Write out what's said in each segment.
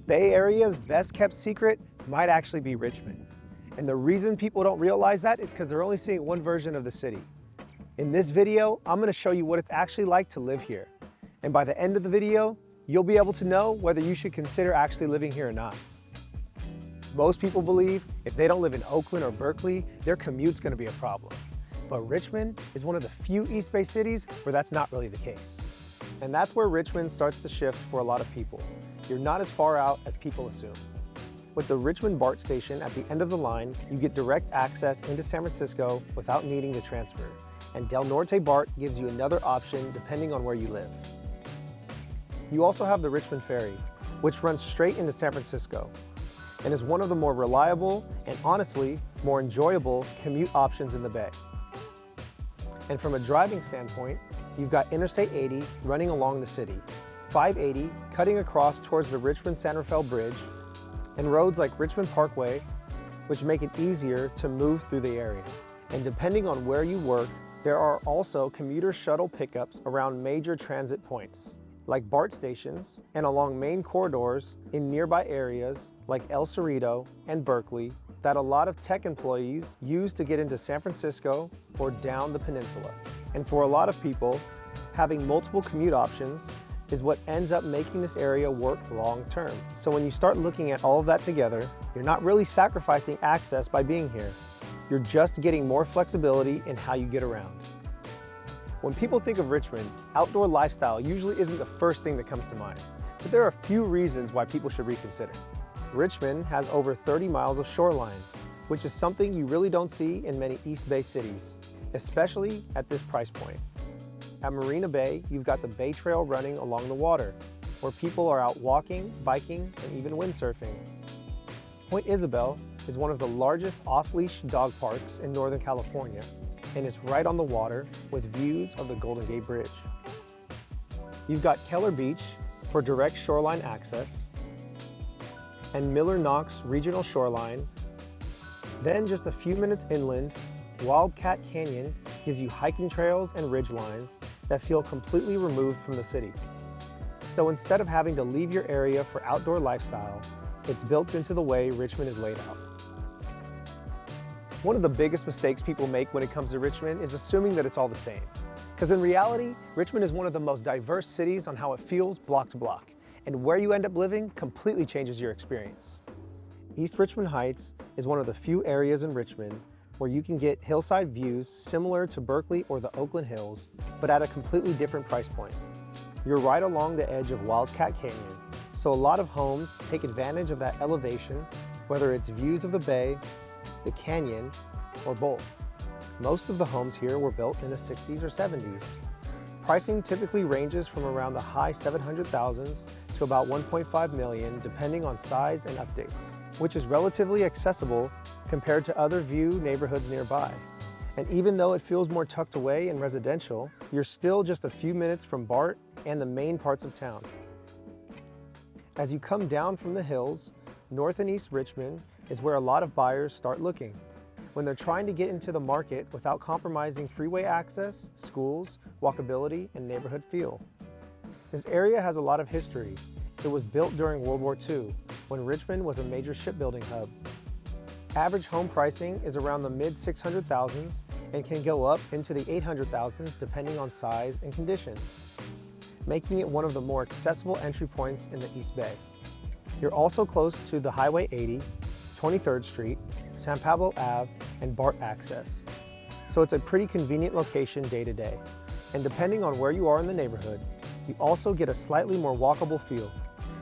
Bay Area's best kept secret might actually be Richmond. And the reason people don't realize that is because they're only seeing one version of the city. In this video, I'm going to show you what it's actually like to live here. And by the end of the video, you'll be able to know whether you should consider actually living here or not. Most people believe if they don't live in Oakland or Berkeley, their commute's going to be a problem. But Richmond is one of the few East Bay cities where that's not really the case. And that's where Richmond starts to shift for a lot of people. You're not as far out as people assume. With the Richmond BART station at the end of the line, you get direct access into San Francisco without needing to transfer. And Del Norte BART gives you another option depending on where you live. You also have the Richmond Ferry, which runs straight into San Francisco and is one of the more reliable and honestly more enjoyable commute options in the Bay. And from a driving standpoint, you've got Interstate 80 running along the city, 580 cutting across towards the Richmond-San Rafael Bridge, and roads like Richmond Parkway, which make it easier to move through the area. And depending on where you work, there are also commuter shuttle pickups around major transit points, like BART stations, and along main corridors in nearby areas like El Cerrito and Berkeley that a lot of tech employees use to get into San Francisco or down the peninsula. And for a lot of people, having multiple commute options is what ends up making this area work long term. So when you start looking at all of that together, you're not really sacrificing access by being here. You're just getting more flexibility in how you get around. When people think of Richmond, outdoor lifestyle usually isn't the first thing that comes to mind, but there are a few reasons why people should reconsider. Richmond has over 30 miles of shoreline, which is something you really don't see in many East Bay cities, especially at this price point. At Marina Bay, you've got the Bay Trail running along the water, where people are out walking, biking, and even windsurfing. Point Isabel is one of the largest off-leash dog parks in Northern California, and it's right on the water with views of the Golden Gate Bridge. You've got Keller Beach for direct shoreline access, and Miller Knox Regional Shoreline. Then just a few minutes inland, Wildcat Canyon gives you hiking trails and ridgelines that feel completely removed from the city. So instead of having to leave your area for outdoor lifestyle, it's built into the way Richmond is laid out. One of the biggest mistakes people make when it comes to Richmond is assuming that it's all the same. Because in reality, Richmond is one of the most diverse cities on how it feels block to block, and where you end up living completely changes your experience. East Richmond Heights is one of the few areas in Richmond where you can get hillside views similar to Berkeley or the Oakland Hills, but at a completely different price point. You're right along the edge of Wildcat Canyon, so a lot of homes take advantage of that elevation, whether it's views of the bay, the canyon, or both. Most of the homes here were built in the 60s or 70s. Pricing typically ranges from around the high 700,000s to about 1.5 million, depending on size and updates, which is relatively accessible compared to other view neighborhoods nearby. And even though it feels more tucked away and residential, you're still just a few minutes from BART and the main parts of town. As you come down from the hills, North and East Richmond is where a lot of buyers start looking when they're trying to get into the market without compromising freeway access, schools, walkability, and neighborhood feel. This area has a lot of history. It was built during World War II, when Richmond was a major shipbuilding hub. Average home pricing is around the mid-600,000s and can go up into the 800,000s depending on size and condition, making it one of the more accessible entry points in the East Bay. You're also close to the Highway 80, 23rd Street, San Pablo Ave, and BART access. So it's a pretty convenient location day to day. And depending on where you are in the neighborhood, you also get a slightly more walkable feel,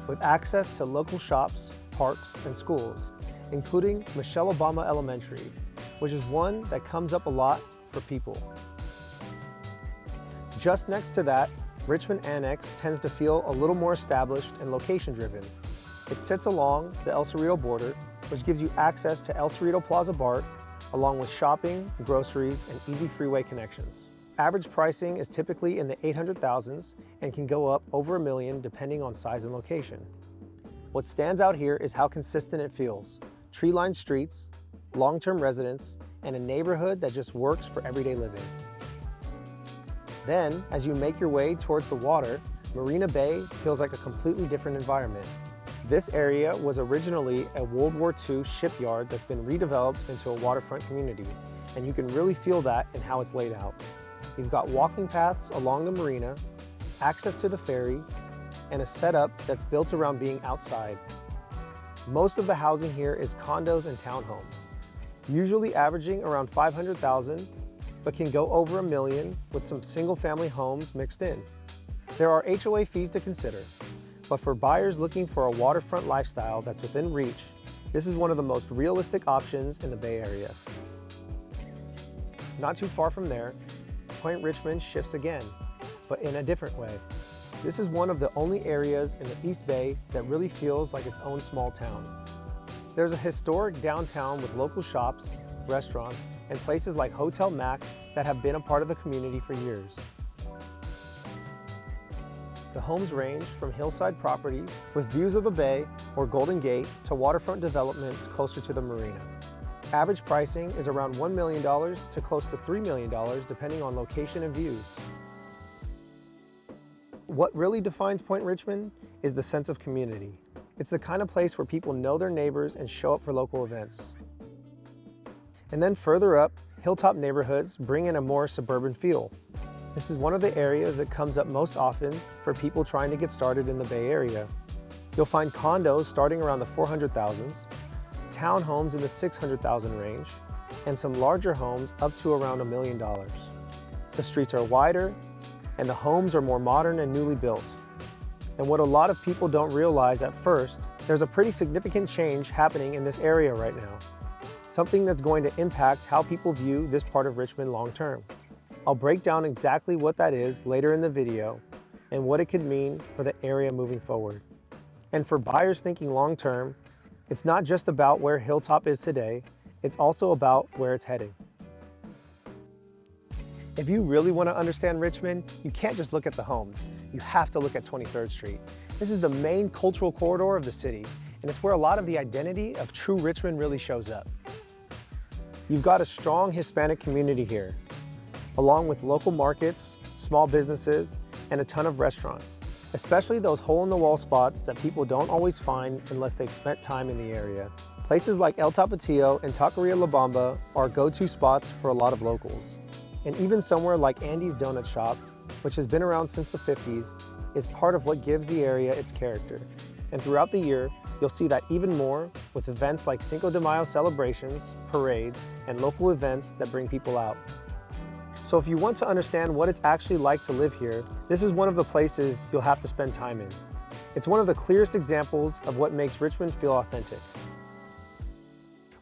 with access to local shops, parks, and schools, including Michelle Obama Elementary, which is one that comes up a lot for people. Just next to that, Richmond Annex tends to feel a little more established and location-driven. It sits along the El Cerrito border, which gives you access to El Cerrito Plaza BART, along with shopping, groceries, and easy freeway connections. Average pricing is typically in the 800,000s and can go up over $1 million depending on size and location. What stands out here is how consistent it feels. Tree-lined streets, long-term residents, and a neighborhood that just works for everyday living. Then, as you make your way towards the water, Marina Bay feels like a completely different environment. This area was originally a World War II shipyard that's been redeveloped into a waterfront community, and you can really feel that in how it's laid out. You've got walking paths along the marina, access to the ferry, and a setup that's built around being outside. Most of the housing here is condos and townhomes, usually averaging around 500,000, but can go over $1 million with some single-family homes mixed in. There are HOA fees to consider, but for buyers looking for a waterfront lifestyle that's within reach, this is one of the most realistic options in the Bay Area. Not too far from there, Point Richmond shifts again, but in a different way. This is one of the only areas in the East Bay that really feels like its own small town. There's a historic downtown with local shops, restaurants, and places like Hotel Mac that have been a part of the community for years. The homes range from hillside properties with views of the bay or Golden Gate to waterfront developments closer to the marina. Average pricing is around $1 million to close to $3 million depending on location and views. What really defines Point Richmond is the sense of community. It's the kind of place where people know their neighbors and show up for local events. And then further up, Hilltop Neighborhoods bring in a more suburban feel. This is one of the areas that comes up most often for people trying to get started in the Bay Area. You'll find condos starting around the 400,000s, townhomes in the 600,000 range, and some larger homes up to around $1 million. The streets are wider, and the homes are more modern and newly built. And what a lot of people don't realize at first, there's a pretty significant change happening in this area right now. Something that's going to impact how people view this part of Richmond long term. I'll break down exactly what that is later in the video and what it could mean for the area moving forward. And for buyers thinking long term, it's not just about where Hilltop is today, it's also about where it's heading. If you really want to understand Richmond, you can't just look at the homes. You have to look at 23rd Street. This is the main cultural corridor of the city, and it's where a lot of the identity of true Richmond really shows up. You've got a strong Hispanic community here, along with local markets, small businesses, and a ton of restaurants, especially those hole-in-the-wall spots that people don't always find unless they've spent time in the area. Places like El Tapatio and Taqueria La Bamba are go-to spots for a lot of locals. And even somewhere like Andy's Donut Shop, which has been around since the 50s, is part of what gives the area its character. And throughout the year, you'll see that even more with events like Cinco de Mayo celebrations, parades, and local events that bring people out. So if you want to understand what it's actually like to live here, this is one of the places you'll have to spend time in. It's one of the clearest examples of what makes Richmond feel authentic.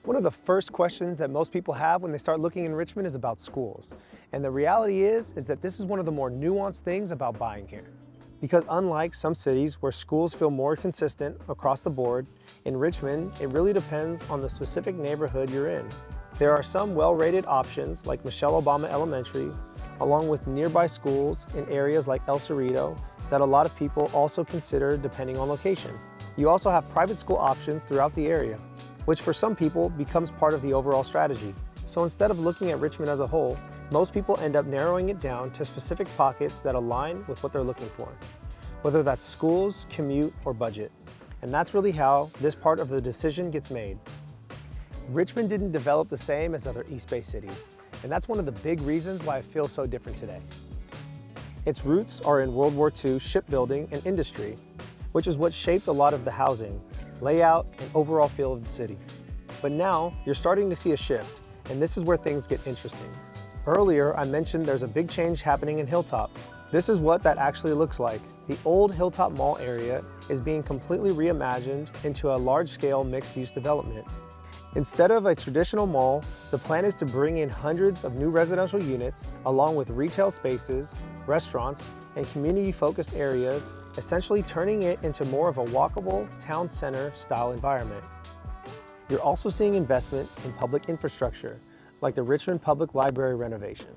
One of the first questions that most people have when they start looking in Richmond is about schools. And the reality is that this is one of the more nuanced things about buying here. Because unlike some cities where schools feel more consistent across the board, in Richmond, it really depends on the specific neighborhood you're in. There are some well-rated options like Michelle Obama Elementary, along with nearby schools in areas like El Cerrito that a lot of people also consider depending on location. You also have private school options throughout the area, which for some people becomes part of the overall strategy. So instead of looking at Richmond as a whole, most people end up narrowing it down to specific pockets that align with what they're looking for, whether that's schools, commute, or budget. And that's really how this part of the decision gets made. Richmond didn't develop the same as other East Bay cities, and that's one of the big reasons why it feels so different today. Its roots are in World War II shipbuilding and industry, which is what shaped a lot of the housing, layout, and overall feel of the city. But now, you're starting to see a shift, and this is where things get interesting. Earlier, I mentioned there's a big change happening in Hilltop. This is what that actually looks like. The old Hilltop Mall area is being completely reimagined into a large-scale mixed-use development. Instead of a traditional mall, the plan is to bring in hundreds of new residential units, along with retail spaces, restaurants, and community-focused areas, essentially turning it into more of a walkable town center style environment. You're also seeing investment in public infrastructure, like the Richmond Public Library renovation,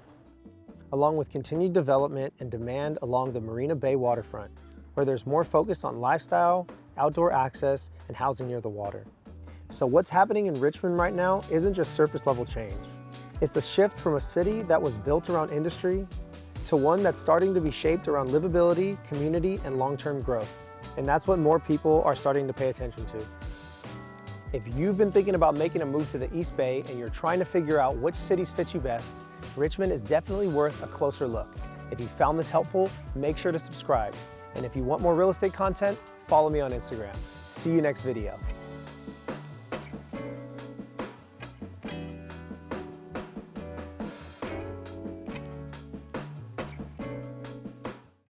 along with continued development and demand along the Marina Bay waterfront, where there's more focus on lifestyle, outdoor access, and housing near the water. So what's happening in Richmond right now isn't just surface level change. It's a shift from a city that was built around industry to one that's starting to be shaped around livability, community, and long-term growth. And that's what more people are starting to pay attention to. If you've been thinking about making a move to the East Bay and you're trying to figure out which cities fit you best, Richmond is definitely worth a closer look. If you found this helpful, make sure to subscribe. And if you want more real estate content, follow me on Instagram. See you next video.